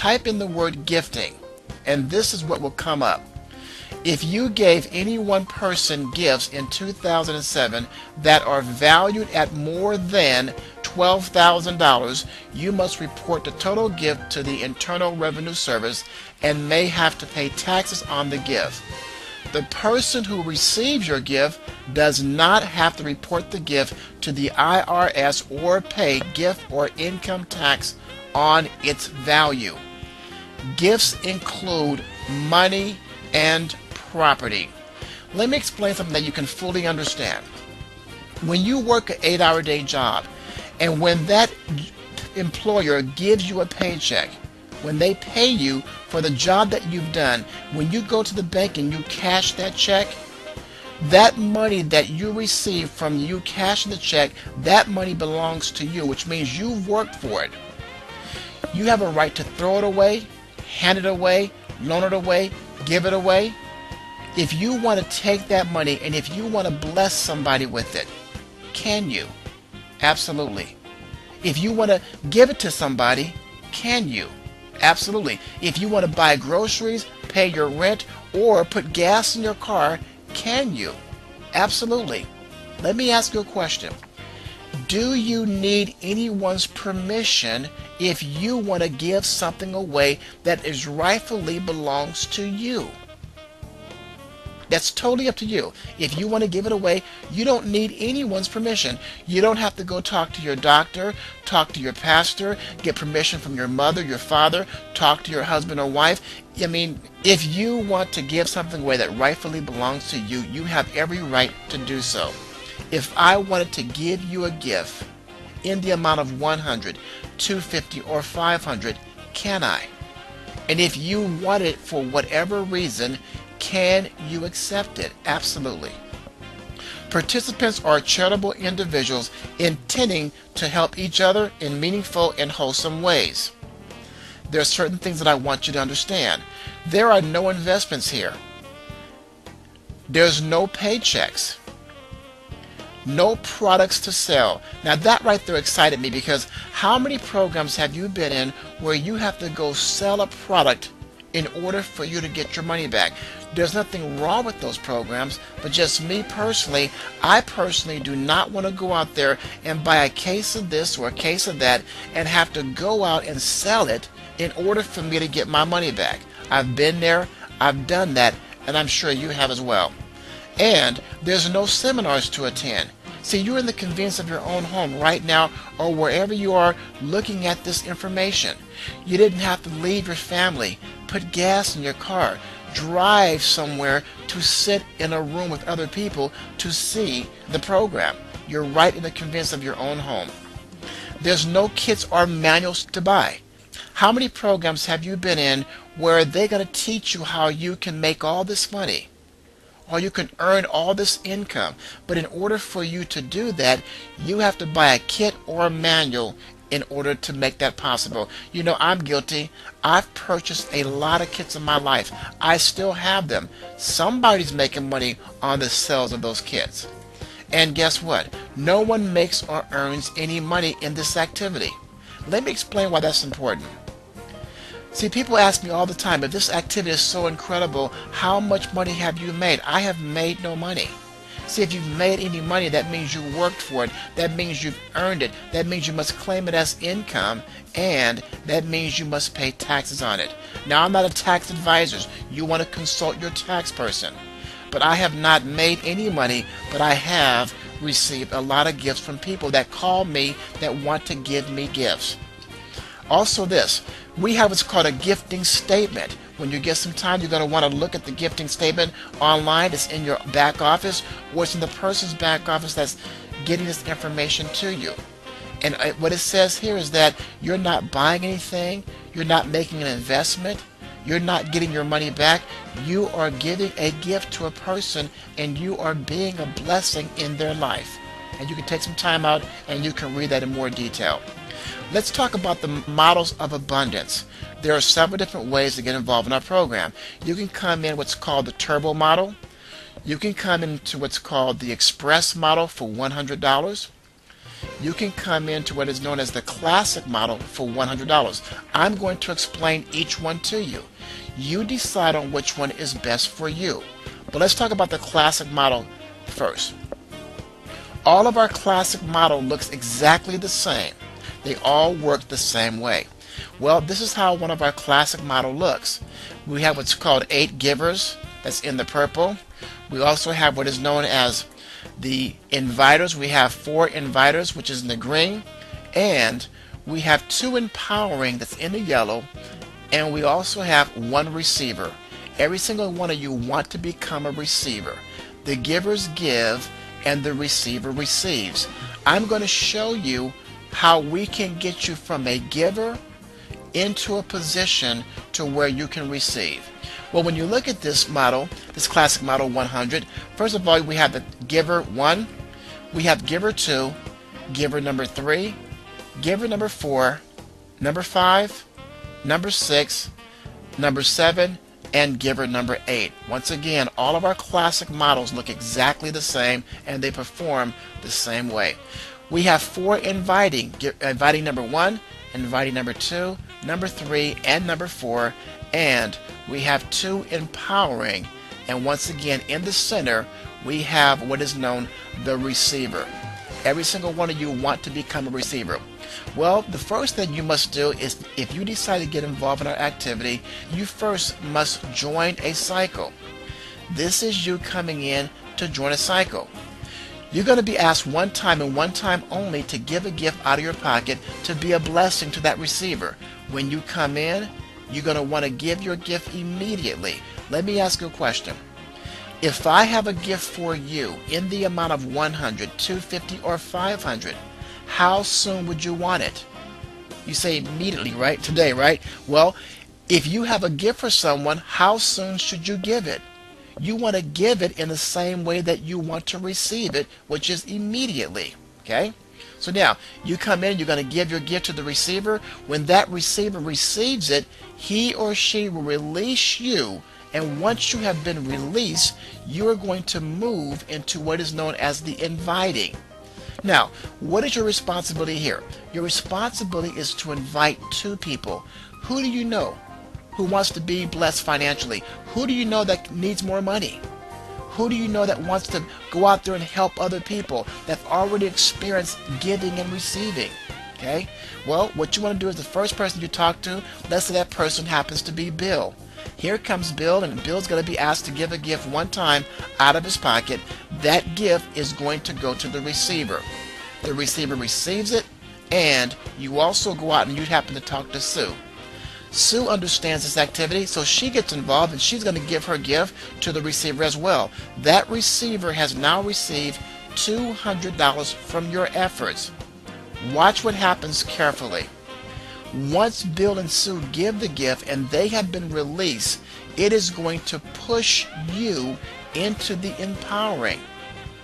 type in the word gifting, and this is what will come up. If you gave any one person gifts in 2007 that are valued at more than $12,000, you must report the total gift to the Internal Revenue Service and may have to pay taxes on the gift. The person who receives your gift does not have to report the gift to the IRS or pay gift or income tax on its value. Gifts include money and property. Let me explain something that you can fully understand. When you work an 8-hour day job, and when that employer gives you a paycheck, when they pay you for the job that you've done, when you go to the bank and you cash that check, that money that you receive from you cashing the check, that money belongs to you, which means you've worked for it. You have a right to throw it away, hand it away, loan it away, give it away. If you want to take that money and if you want to bless somebody with it, can you? Absolutely. If you want to give it to somebody, can you? Absolutely. If you want to buy groceries, pay your rent, or put gas in your car, can you? Absolutely. Let me ask you a question. Do you need anyone's permission if you want to give something away that is rightfully belongs to you? That's totally up to you. If you want to give it away, you don't need anyone's permission. You don't have to go talk to your doctor, talk to your pastor, get permission from your mother, your father, talk to your husband or wife. I mean, if you want to give something away that rightfully belongs to you, you have every right to do so. If I wanted to give you a gift in the amount of 100, 250, or 500, can I? And if you want it for whatever reason, can you accept it? Absolutely. Participants are charitable individuals intending to help each other in meaningful and wholesome ways. There are certain things that I want you to understand. There are no investments here. There's no paychecks. No products to sell. Now that right there excited me, because how many programs have you been in where you have to go sell a product in order for you to get your money back? There's nothing wrong with those programs, but just me personally, I personally do not want to go out there and buy a case of this or a case of that and have to go out and sell it in order for me to get my money back. I've been there, I've done that, and I'm sure you have as well. And there's no seminars to attend. See, you're in the convenience of your own home right now, or wherever you are looking at this information. You didn't have to leave your family, put gas in your car, drive somewhere to sit in a room with other people to see the program. You're right in the convenience of your own home. There's no kits or manuals to buy. How many programs have you been in where they're going to teach you how you can make all this money, or you can earn all this income? But in order for you to do that, you have to buy a kit or a manual in order to make that possible. You know, I'm guilty. I've purchased a lot of kits in my life. I still have them. Somebody's making money on the sales of those kits. And guess what? No one makes or earns any money in this activity. Let me explain why that's important. See, people ask me all the time, if this activity is so incredible, how much money have you made? I have made no money. See, if you've made any money, that means you worked for it. That means you've earned it. That means you must claim it as income, and that means you must pay taxes on it. Now, I'm not a tax advisor. You want to consult your tax person. But I have not made any money, but I have received a lot of gifts from people that call me that want to give me gifts. Also this, we have what's called a gifting statement. When you get some time, you're going to want to look at the gifting statement online. It's in your back office, or it's in the person's back office that's getting this information to you. And what it says here is that you're not buying anything, you're not making an investment, you're not getting your money back. You are giving a gift to a person, and you are being a blessing in their life. And you can take some time out and you can read that in more detail. Let's talk about the models of abundance. There are several different ways to get involved in our program. You can come in what's called the turbo model. You can come into what's called the express model for $100. you can come into what is known as the classic model for $100. I'm going to explain each one to you. You decide on which one is best for you. But let's talk about the classic model first. All of our classic model looks exactly the same. They all work the same way. Well, this is how one of our classic model looks. We have what's called 8 givers, that's in the purple. We also have what is known as the inviters. We have 4 inviters, which is in the green, and we have 2 empowering, that's in the yellow, and we also have 1 receiver. Every single one of you want to become a receiver. The givers give and the receiver receives. I'm going to show you how we can get you from a giver into a position to where you can receive. Well, when you look at this model, this classic model 100, first of all, we have the giver 1, we have giver 2, giver number 3, giver number 4, number 5, number 6, number 7, and giver number 8. Once again, all of our classic models look exactly the same and they perform the same way. We have 4 inviting, inviting number 1, inviting number 2, number 3, and number 4, and we have 2 empowering, and once again in the center we have what is known the receiver. Every single one of you want to become a receiver. Well, the first thing you must do is, if you decide to get involved in our activity, you first must join a cycle. This is you coming in to join a cycle. You're going to be asked one time and one time only to give a gift out of your pocket to be a blessing to that receiver. When you come in, you're going to want to give your gift immediately. Let me ask you a question. If I have a gift for you in the amount of 100, 250, or 500, how soon would you want it? You say immediately, right? Today, right? Well, if you have a gift for someone, how soon should you give it? You want to give it in the same way that you want to receive it, which is immediately. Okay? So now, you come in, you're going to give your gift to the receiver. When that receiver receives it, he or she will release you. And once you have been released, you are going to move into what is known as the inviting. Now, what is your responsibility here? Your responsibility is to invite 2 people. Who do you know who wants to be blessed financially? Who do you know that needs more money? Who do you know that wants to go out there and help other people that already experienced giving and receiving? Okay? Well, what you want to do is the first person you talk to, let's say that person happens to be Bill. Here comes Bill, and Bill's going to be asked to give a gift one time out of his pocket. That gift is going to go to the receiver. The receiver receives it, and you also go out and you happen to talk to Sue. Sue understands this activity, so she gets involved and she's going to give her gift to the receiver as well. That receiver has now received $200 from your efforts. Watch what happens carefully. Once Bill and Sue give the gift and they have been released, it is going to push you into the empowering.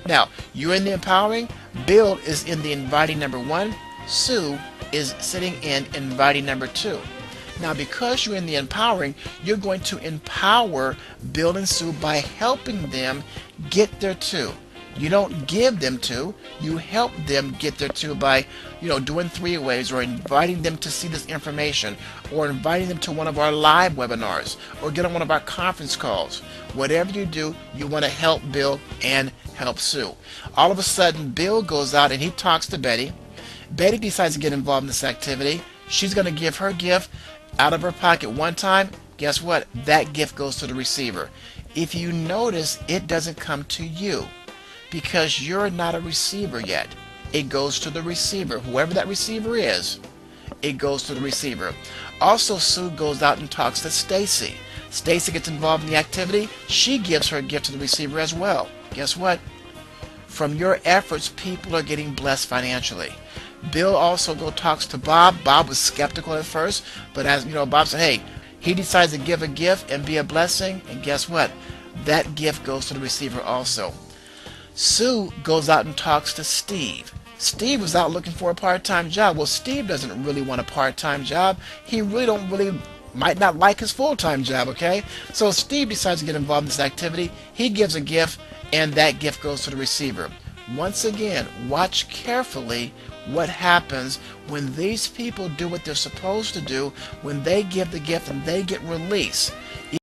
Now, you're in the empowering, Bill is in the inviting number 1, Sue is sitting in inviting number 2. Now, because you're in the empowering, you're going to empower Bill and Sue by helping them get there too. You don't give them to, you help them get there too by, doing 3 ways, or inviting them to see this information, or inviting them to one of our live webinars, or get on one of our conference calls. Whatever you do, you want to help Bill and help Sue. All of a sudden, Bill goes out and he talks to Betty. Betty decides to get involved in this activity. She's going to give her gift out of her pocket one time. Guess what? That gift goes to the receiver. If you notice, it doesn't come to you, because you're not a receiver yet. It goes to the receiver. Whoever that receiver is, it goes to the receiver. Also, Sue goes out and talks to Stacy. Stacy gets involved in the activity. She gives her gift to the receiver as well. Guess what? From your efforts, people are getting blessed financially. Bill also talks to Bob. Bob was skeptical at first, but as Bob said, hey, he decides to give a gift and be a blessing, and guess what? That gift goes to the receiver also. Sue goes out and talks to Steve. Steve was out looking for a part-time job. Well, Steve doesn't really want a part-time job. He might not like his full-time job, okay? So Steve decides to get involved in this activity. He gives a gift, and that gift goes to the receiver. Once again, watch carefully what happens when these people do what they're supposed to do, when they give the gift and they get release.